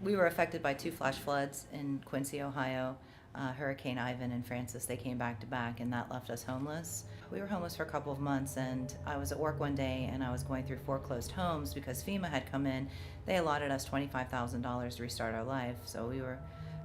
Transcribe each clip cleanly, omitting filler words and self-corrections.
We were affected by 2 flash floods in Quincy, Ohio. Hurricane Ivan and Francis, they came back to back, and that left us homeless. We were homeless for a couple of months, and I was at work one day and I was going through foreclosed homes because FEMA had come in. They allotted us $25,000 to restart our life, so we were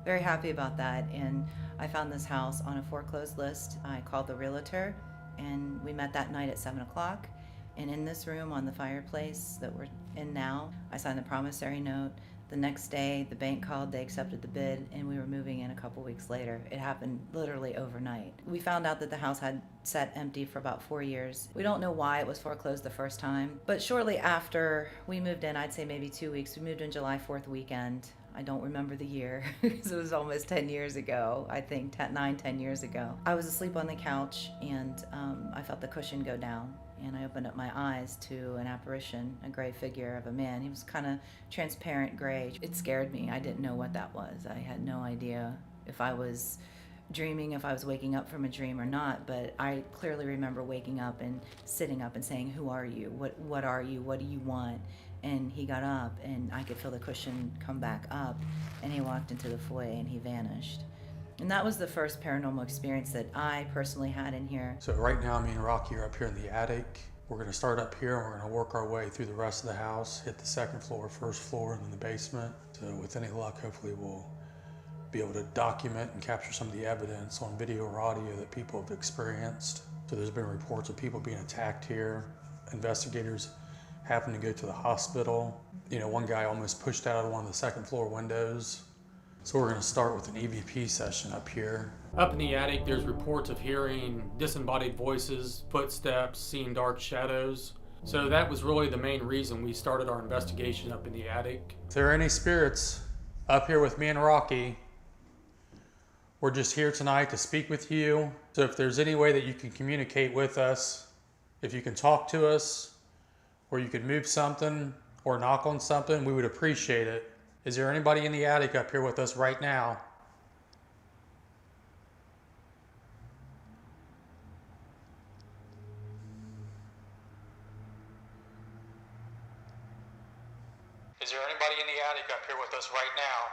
very happy about that. And I found this house on a foreclosed list. I called the realtor, and we met that night at 7 o'clock. And in this room on the fireplace that we're in now, I signed the promissory note. The next day, the bank called, they accepted the bid, and we were moving in a couple weeks later. It happened literally overnight. We found out that the house had sat empty for about 4 years. We don't know why it was foreclosed the first time, but shortly after we moved in, I'd say maybe 2 weeks, we moved in July 4th weekend. I don't remember the year because it was almost 10 years ago, I think 10 years ago. I was asleep on the couch, and I felt the cushion go down. And I opened up my eyes to an apparition, a gray figure of a man. He was kind of transparent gray. It scared me. I didn't know what that was. I had no idea if I was dreaming, if I was waking up from a dream or not, but I clearly remember waking up and sitting up and saying, "Who are you? What are you? What do you want?" And he got up, and I could feel the cushion come back up, and he walked into the foyer and he vanished. And that was the first paranormal experience that I personally had in here. So right now, me and Rocky are up here in the attic. We're gonna start up here and we're gonna work our way through the rest of the house, hit the second floor, first floor, and then the basement. So with any luck, hopefully we'll be able to document and capture some of the evidence on video or audio that people have experienced. So there's been reports of people being attacked here, investigators having to go to the hospital. You know, one guy almost pushed out of one of the second floor windows. So we're gonna start with an EVP session up here. Up in the attic, there's reports of hearing disembodied voices, footsteps, seeing dark shadows. So that was really the main reason we started our investigation up in the attic. If there are any spirits up here with me and Rocky, we're just here tonight to speak with you. So if there's any way that you can communicate with us, if you can talk to us, or you could move something or knock on something, we would appreciate it. Is there anybody in the attic up here with us right now? Is there anybody in the attic up here with us right now?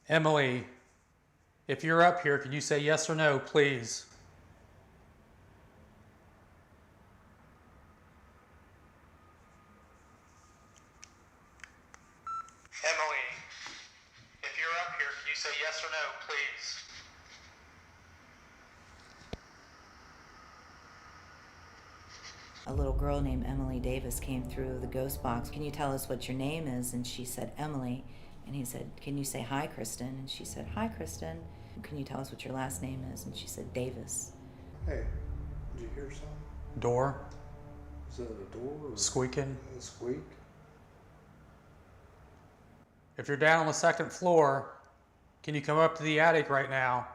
Emily, if you're up here, can you say yes or no, please? Emily, if you're up here, can you say yes or no, please? A little girl named Emily Davis came through the ghost box. "Can you tell us what your name is?" And she said, "Emily." And he said, "Can you say hi, Kristen?" And she said, "Hi, Kristen." "Can you tell us what your last name is?" And she said, "Davis." Hey, did you hear something? Door Is it a door or squeaking. a squeak? If you're down on the second floor, can you come up to the attic right now?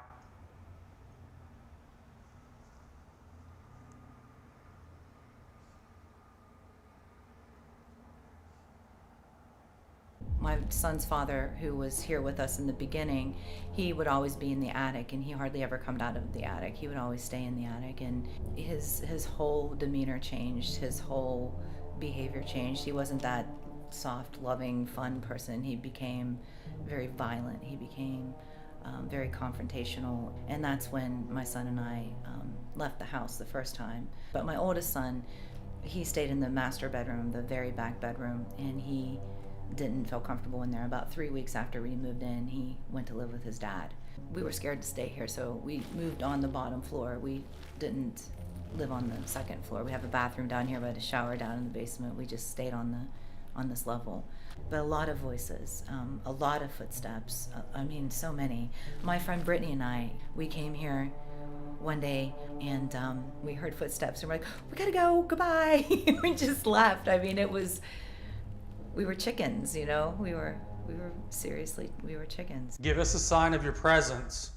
My son's father, who was here with us in the beginning, he would always be in the attic, and he hardly ever come out of the attic. He would always stay in the attic, and his whole demeanor changed, his whole behavior changed. He wasn't that soft, loving, fun person. He became very violent. He became very confrontational, and that's when my son and I left the house the first time. But my oldest son, he stayed in the master bedroom, the very back bedroom, and he didn't feel comfortable in there. About 3 weeks after we moved in, he went to live with his dad. We were scared to stay here, so we moved on the bottom floor. We didn't live on the second floor. We have a bathroom down here, but a shower down in the basement. We just stayed on this level. But a lot of voices, a lot of footsteps. I mean, so many. My friend Brittany and I, we came here one day, and we heard footsteps, and we're like, "We gotta go, goodbye." We just left. I mean, we were chickens, you know? We were chickens. Give us a sign of your presence.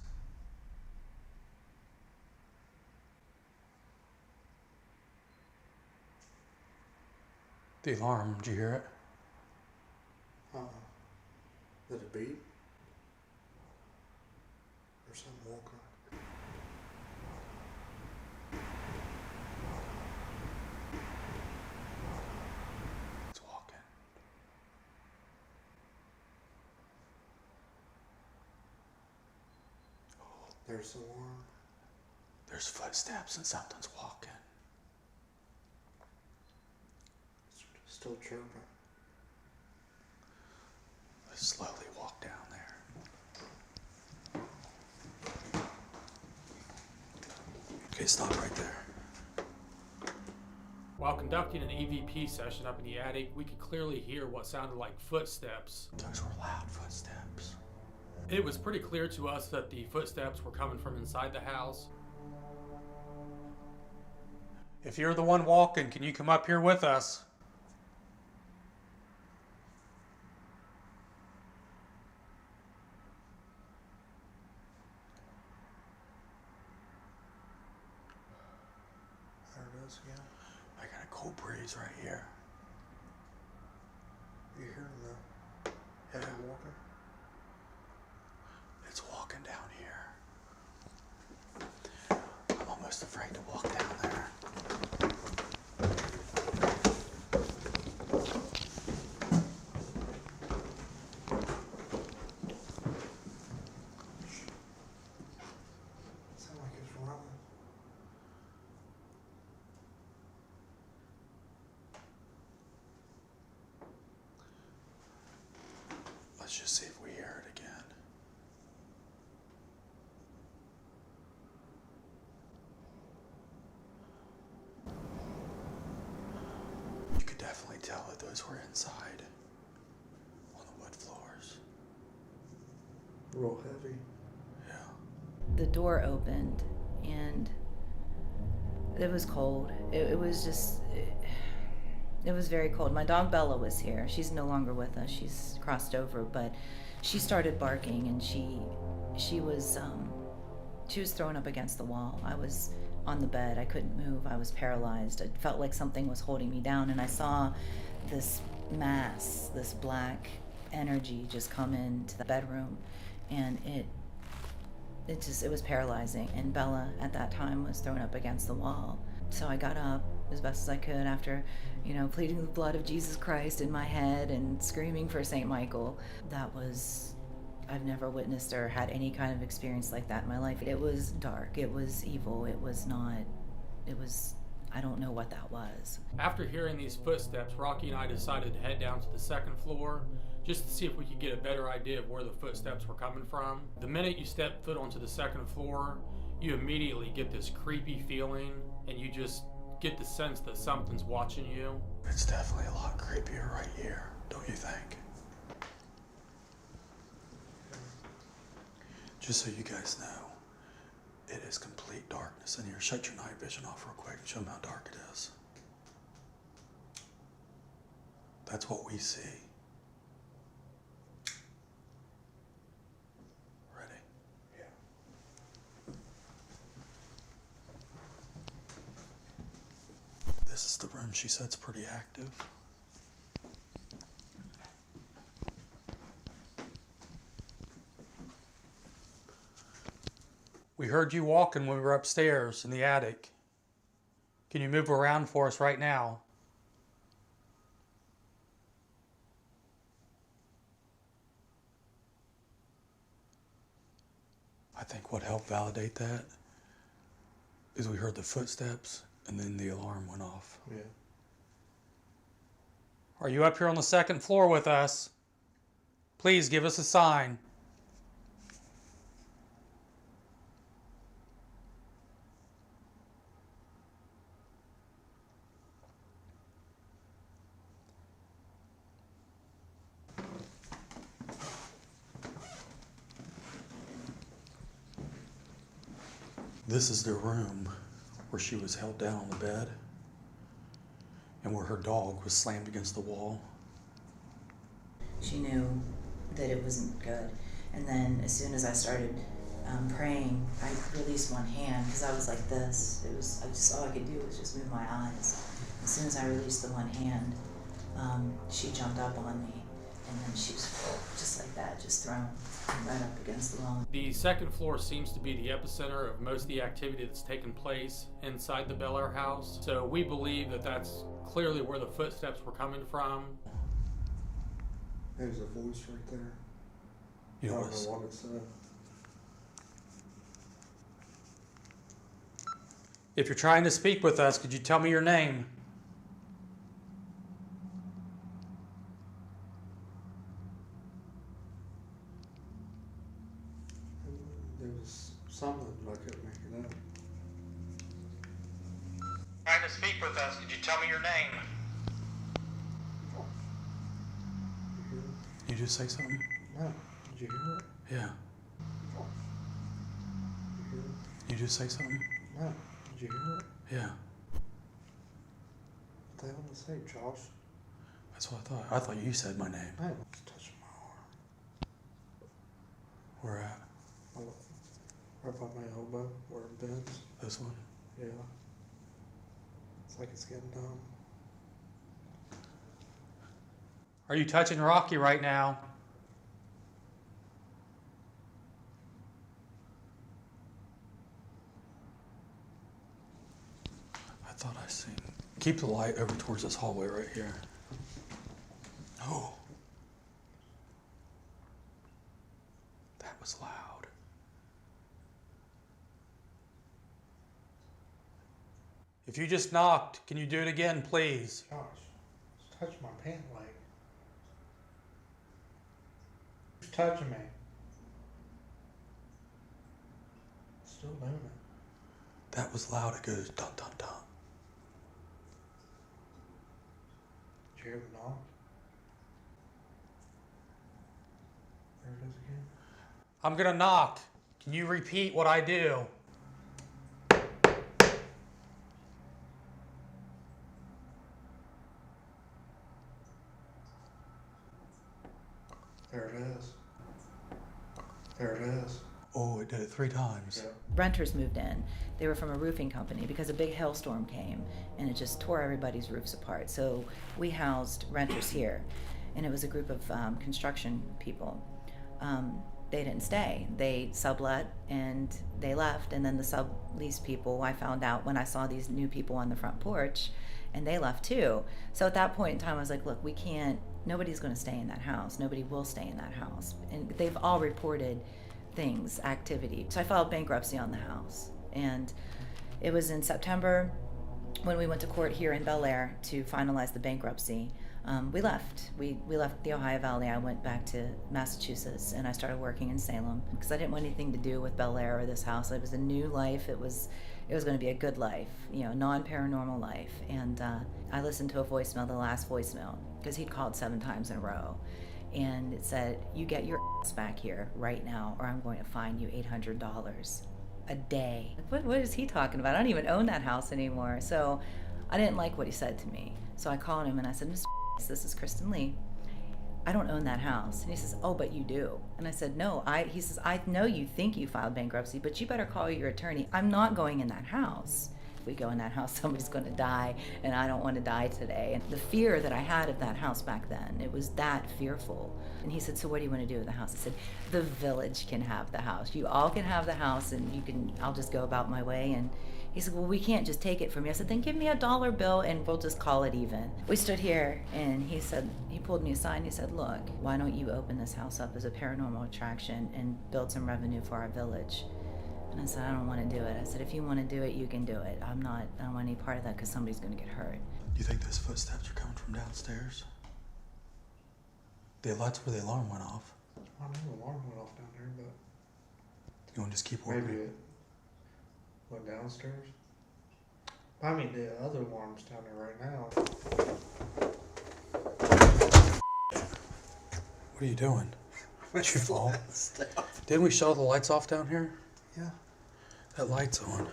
The alarm, did you hear it? Did it beep? Or something woke up? There's the alarm. There's footsteps and something's walking. It's still chirping. Let's slowly walk down there. Okay, stop right there. While conducting an EVP session up in the attic, we could clearly hear what sounded like footsteps. Those were loud footsteps. It was pretty clear to us that the footsteps were coming from inside the house. If you're the one walking, can you come up here with us? There it is again. I got a cold breeze right here. You hearing the heavy walking? It's walking down here. I'm almost afraid to walk down there. Sound like it's running. Let's just see if we hear it again. You could definitely tell that those were inside on the wood floors. Real heavy. Yeah. The door opened and it was cold. It was just, it was very cold. My dog Bella was here. She's no longer with us. She's crossed over, but she started barking and she was thrown up against the wall. I was on the bed. I couldn't move. I was paralyzed. It felt like something was holding me down, and I saw this mass, this black energy just come into the bedroom, and it was paralyzing. And Bella at that time was thrown up against the wall. So I got up as best as I could after, pleading the blood of Jesus Christ in my head and screaming for St. Michael. I've never witnessed or had any kind of experience like that in my life. It was dark, it was evil, I don't know what that was. After hearing these footsteps, Rocky and I decided to head down to the second floor just to see if we could get a better idea of where the footsteps were coming from. The minute you step foot onto the second floor, you immediately get this creepy feeling and you just get the sense that something's watching you. It's definitely a lot creepier right here, don't you think? Just so you guys know, it is complete darkness in here. Shut your night vision off real quick and show them how dark it is. That's what we see. Ready? Yeah. This is the room she said's pretty active. We heard you walking when we were upstairs in the attic. Can you move around for us right now? I think what helped validate that is we heard the footsteps and then the alarm went off. Yeah. Are you up here on the second floor with us? Please give us a sign. This is the room where she was held down on the bed and where her dog was slammed against the wall. She knew that it wasn't good. And then as soon as I started praying, I released one hand because I was like this. All I could do was just move my eyes. As soon as I released the one hand, she jumped up on me, and then she was just like that, just thrown right up against the wall. The second floor seems to be the epicenter of most of the activity that's taken place inside the Bellaire house. So we believe that that's clearly where the footsteps were coming from. There's a voice right there. You I know don't know what it said. If you're trying to speak with us, could you tell me your name? There was something I couldn't make it out. Trying to speak with us, could you tell me your name? You hear it? You just say something? No. Did you hear it? Yeah. You hear it? You just say something? No. Did you hear it? Yeah. What the hell did it say, Josh? That's what I thought. I thought you said my name. No. It's touching my arm. Where at? Right by my elbow, where it bends. This one? Yeah. It's like it's getting numb. Are you touching Rocky right now? I thought I seen. Keep the light over towards this hallway right here. Oh. That was loud. If you just knocked, can you do it again, please? Josh, it's touching my pant leg. Who's touching me? It's still doing it. That was loud. It goes dun dun dun. Did you hear the knock? There it is again. I'm gonna knock. Can you repeat what I do? There it is. There it is. Oh, it did it 3 times. Yeah. Renters moved in. They were from a roofing company because a big hailstorm came and it just tore everybody's roofs apart. So we housed renters here, and it was a group of construction people. They didn't stay. They sublet and they left, and then the sublease people, I found out when I saw these new people on the front porch, and they left too. So at that point in time, I was like, look, we can't, nobody's going to stay in that house. Nobody will stay in that house. And they've all reported things, activity. So I filed bankruptcy on the house. And it was in September when we went to court here in Bellaire to finalize the bankruptcy. We left. We left the Ohio Valley. I went back to Massachusetts and I started working in Salem because I didn't want anything to do with Bellaire or this house. It was a new life. It was going to be a good life, you know, non-paranormal life. And I listened to a voicemail, the last voicemail, because he'd called 7 times in a row. And it said, you get your ass back here right now or I'm going to fine you $800 a day. What is he talking about? I don't even own that house anymore. So I didn't like what he said to me. So I called him and I said, Mr. This is Kristen Lee. I don't own that house. And he says, oh, but you do. And I said, no. He says, I know you think you filed bankruptcy, but you better call your attorney. I'm not going in that house. If we go in that house, somebody's going to die, and I don't want to die today. And the fear that I had of that house back then, it was that fearful. And he said, so what do you want to do with the house? I said, the village can have the house. You all can have the house, and I'll just go about my way. And he said, well, we can't just take it from you. I said, then give me a $1 bill and we'll just call it even. We stood here and he said, he pulled me aside and he said, look, why don't you open this house up as a paranormal attraction and build some revenue for our village? And I said, I don't want to do it. I said, if you want to do it, you can do it. I don't want any part of that because somebody's going to get hurt. Do you think those footsteps are coming from downstairs? That's where the alarm went off. I know the alarm went off down there, but You want to just keep working? maybe it went downstairs. I mean, the other alarm's down there right now. What are you doing? Did you fall? Didn't we shut all the lights off down here? Yeah. That light's on.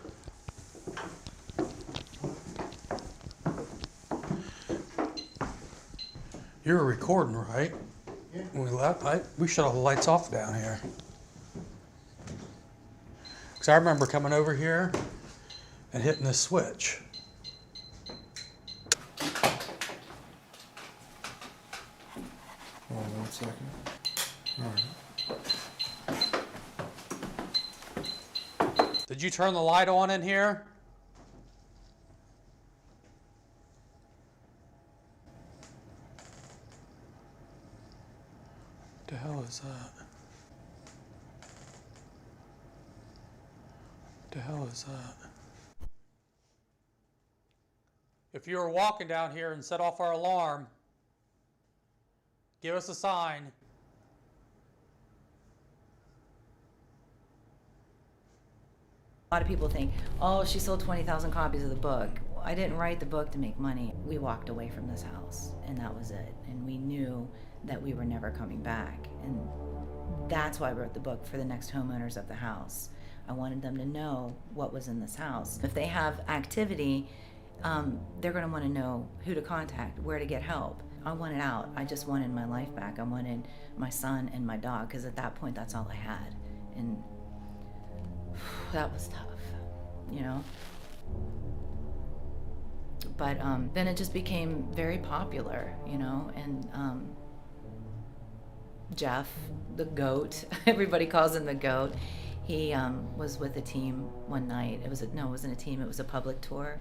You were recording, right? Yeah. When we left, we shut all the lights off down here. Because I remember coming over here and hitting this switch. Hold on 1 second. All right. Did you turn the light on in here? What the hell is that? What the hell is that? If you were walking down here and set off our alarm, give us a sign. A lot of people think, oh, she sold 20,000 copies of the book. I didn't write the book to make money. We walked away from this house, and that was it. And we knew that we were never coming back. And that's why I wrote the book, for the next homeowners of the house. I wanted them to know what was in this house. If they have activity, they're going to want to know who to contact, where to get help. I wanted out. I just wanted my life back. I wanted my son and my dog, because at that point, that's all I had. And that was tough, you know? But then it just became very popular, you know? And Jeff, the goat, everybody calls him the goat, he was with a team one night. It wasn't a team, it was a public tour.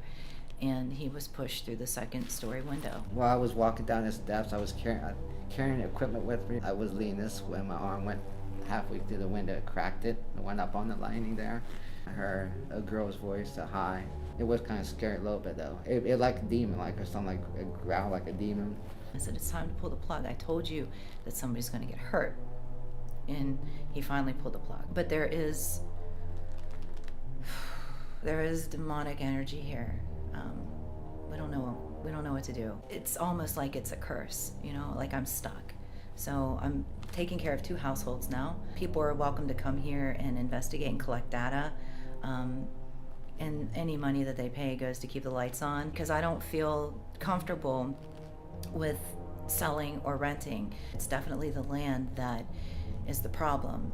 And he was pushed through the second-story window. While I was walking down the steps, I was carrying equipment with me. I was leaning this way, my arm went halfway through the window, it cracked it. It went up on the lining there. I heard a girl's voice, a hi. It was kind of scary a little bit though. It like a demon, like, or something, like a growl like a demon. I said, it's time to pull the plug. I told you that somebody's going to get hurt. And he finally pulled the plug. But there is demonic energy here. We don't know what to do. It's almost like it's a curse, you know, like I'm stuck. So I'm taking care of 2 households now. People are welcome to come here and investigate and collect data. And any money that they pay goes to keep the lights on, because I don't feel comfortable with selling or renting. It's definitely the land that is the problem.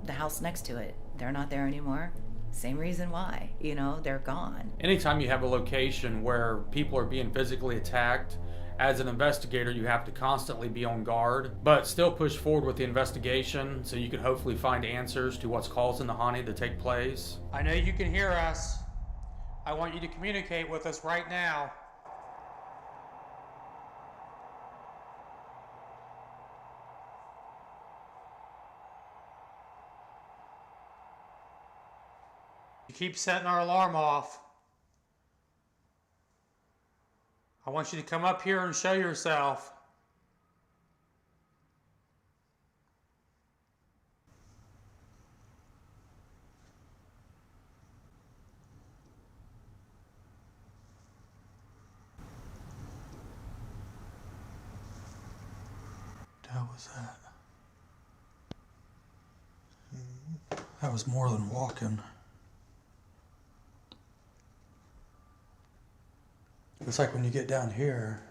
The house next to it, they're not there anymore. Same reason why, you know, they're gone. Anytime you have a location where people are being physically attacked, as an investigator, you have to constantly be on guard, but still push forward with the investigation so you can hopefully find answers to what's causing the haunting to take place. I know you can hear us. I want you to communicate with us right now. You keep setting our alarm off. I want you to come up here and show yourself. What the hell was that? That was more than walking. It's like when you get down here,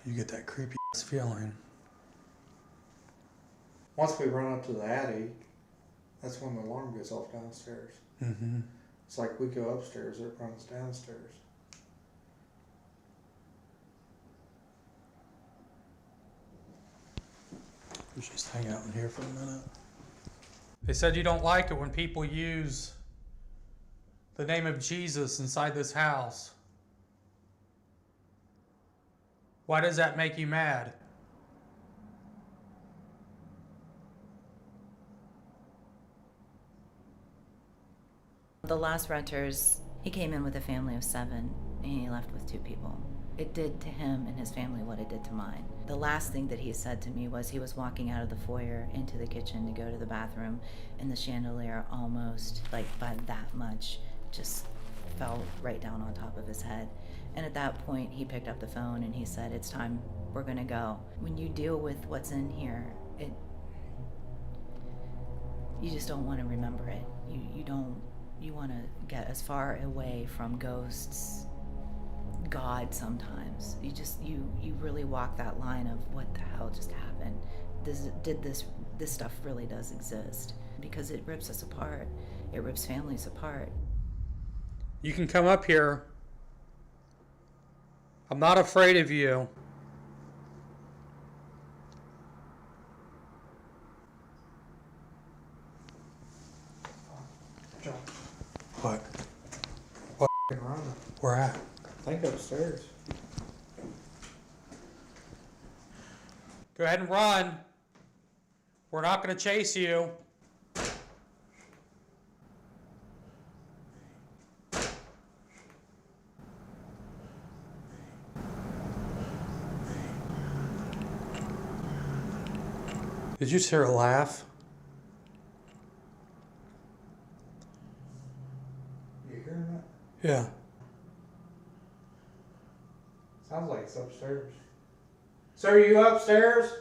you get that creepy ass feeling. Once we run up to the attic, that's when the alarm goes off downstairs. Mm-hmm. It's like we go upstairs, it runs downstairs. Let's just hang out in here for a minute. They said you don't like it when people use the name of Jesus inside this house. Why does that make you mad? The last renters, he came in with a family of 7 and he left with 2 people. It did to him and his family what it did to mine. The last thing that he said to me was he was walking out of the foyer into the kitchen to go to the bathroom, and the chandelier almost, like by that much, just fell right down on top of his head. And at that point, he picked up the phone and he said, it's time, we're gonna go. When you deal with what's in here, you just don't want to remember it. You want to get as far away from ghosts, God sometimes. You really walk that line of what the hell just happened. This stuff really does exist, because it rips us apart. It rips families apart. You can come up here. I'm not afraid of you. John, What? run. Where at? I think upstairs. Go ahead and run. We're not going to chase you. Did you just hear a laugh? You hearing that? Yeah. Sounds like it's upstairs. Sir, you upstairs?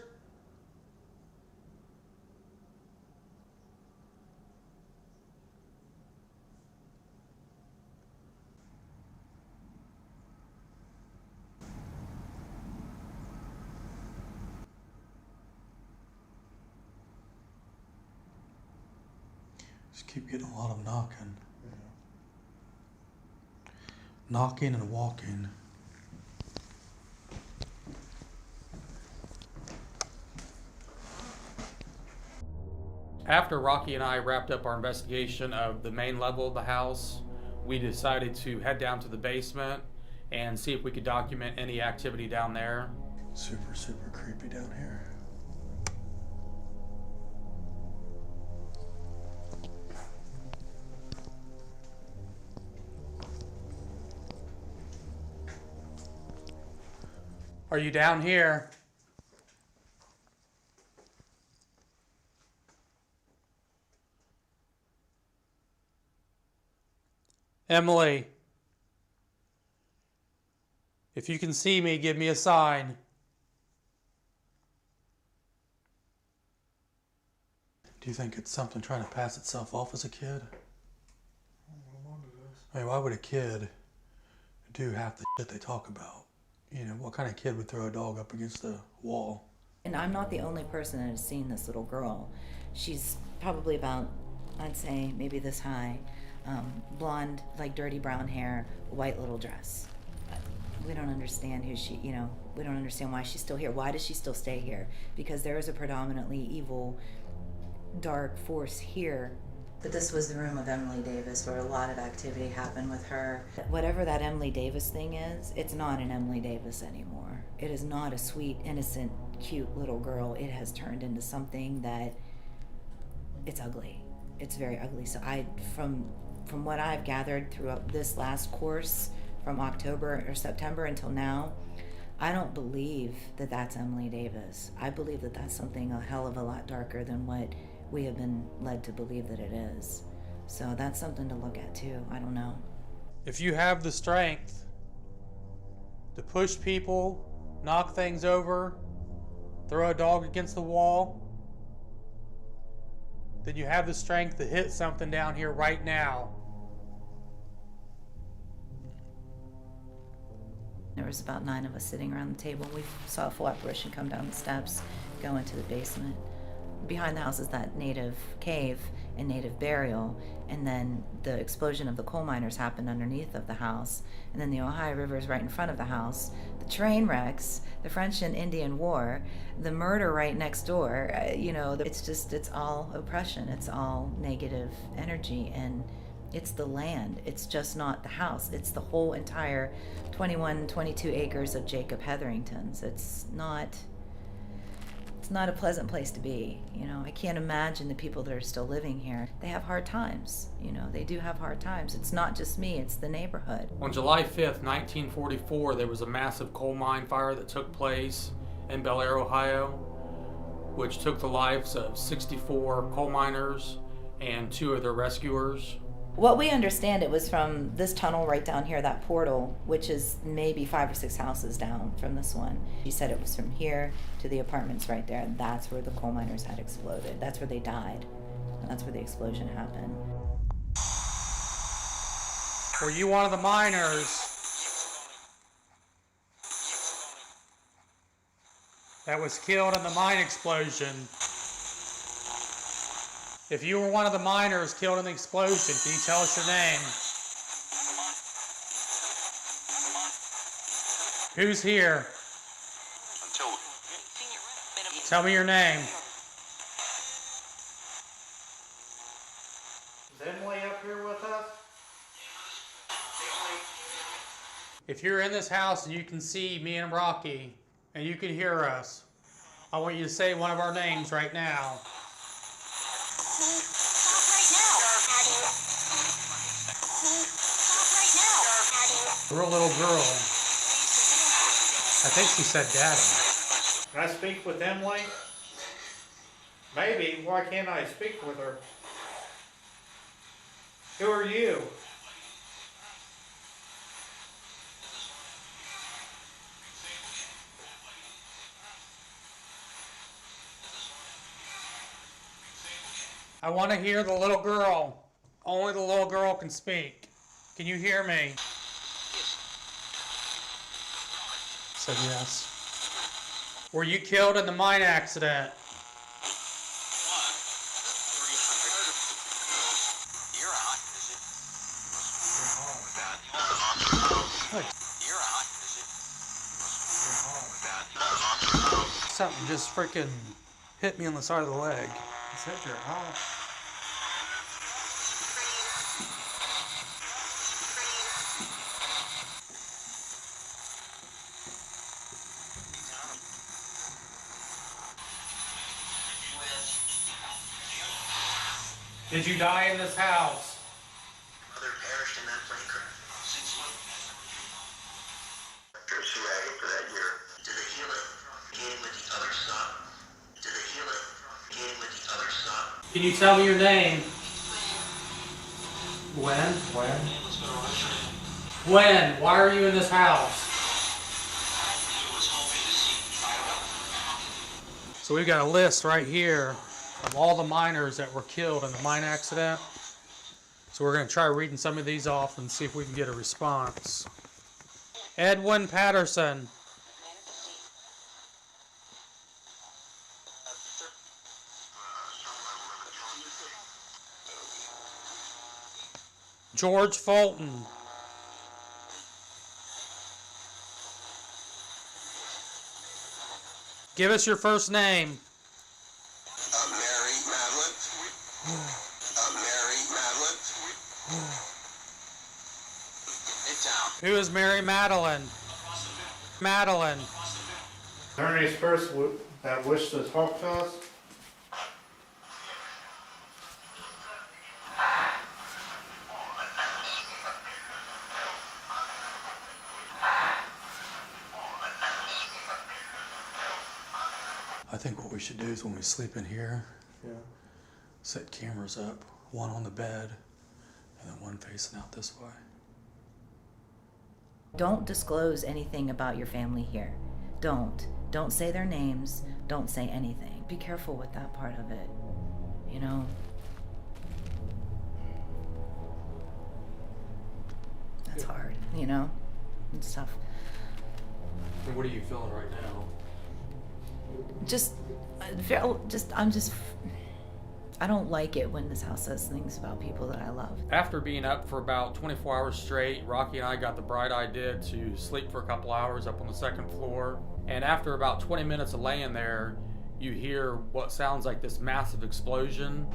Just keep getting a lot of knocking. Knocking and walking. After Rocky and I wrapped up our investigation of the main level of the house, we decided to head down to the basement and see if we could document any activity down there. Super, super creepy down here. Are you down here? Emily, if you can see me, give me a sign. Do you think it's something trying to pass itself off as a kid? I mean, why would a kid do half the shit they talk about? You know, what kind of kid would throw a dog up against the wall? And I'm not the only person that has seen this little girl. She's probably about, I'd say, maybe this high. Blonde, like dirty brown hair, white little dress. We don't understand who she, we don't understand why she's still here. Why does she still stay here? Because there is a predominantly evil, dark force here. But this was the room of Emily Davis where a lot of activity happened with her. Whatever that Emily Davis thing is, it's not an Emily Davis anymore. It is not a sweet, innocent, cute little girl. It has turned into something that, it's ugly. It's very ugly. So from what I've gathered throughout this last course, from October or September until now, I don't believe that that's Emily Davis. I believe that that's something a hell of a lot darker than what we have been led to believe that it is. So that's something to look at too. I don't know. If you have the strength to push people, knock things over, throw a dog against the wall, then you have the strength to hit something down here right now. There was about 9 of us sitting around the table. We saw a full apparition come down the steps, go into the basement. Behind the house is that native cave and native burial, and then the explosion of the coal miners happened underneath of the house, and then the Ohio River is right in front of the house. The train wrecks, the French and Indian War, the murder right next door, it's all oppression, it's all negative energy, and it's the land. It's just not the house. It's the whole entire 21, 22 acres of Jacob Hetherington's. It's not a pleasant place to be. I can't imagine the people that are still living here. They have hard times. They do have hard times. It's not just me, it's the neighborhood. On July 5th, 1944, there was a massive coal mine fire that took place in Bellaire, Ohio, which took the lives of 64 coal miners and 2 of their rescuers. What we understand, it was from this tunnel right down here, that portal, which is maybe 5 or 6 houses down from this one. She said it was from here to the apartments right there, and that's where the coal miners had exploded. That's where they died, and that's where the explosion happened. Were you one of the miners that was killed in the mine explosion? If you were one of the miners killed in the explosion, can you tell us your name? Who's here? Tell me your name. Is Emily up here with us? If you're in this house and you can see me and Rocky, and you can hear us, I want you to say one of our names right now. A real little girl. I think she said daddy. Can I speak with Emily? Maybe. Why can't I speak with her? Who are you? I want to hear the little girl. Only the little girl can speak. Can you hear me? Said yes. Were you killed in the mine accident? Something just freaking hit me on the side of the leg. I said you're hot. Did you die in this house? Mother perished in that plane crash. 6 months. She added for that year. To the healing, beginning with the other son. To the healing, beginning with the other son. Can you tell me your name? When? When? Why are you in this house? So we've got a list right here of all the miners that were killed in the mine accident. So we're going to try reading some of these off and see if we can get a response. Edwin Patterson. George Fulton. Give us your first name. Mary Madeline. Mary Madeline. It's down. Who is Mary Madeline? Madeline. Ernie's first that wish to talk to us. I think what we should do is when we sleep in here, Yeah. set cameras up, one on the bed, and then one facing out this way. Don't disclose anything about your family here. Don't. Don't say their names. Don't say anything. Be careful with that part of it. You know? That's hard, you know? It's tough. And what are you feeling right now? I don't like it when this house says things about people that I love. After being up for about 24 hours straight, Rocky and I got the bright idea to sleep for a couple hours up on the second floor. And after about 20 minutes of laying there, you hear what sounds like this massive explosion.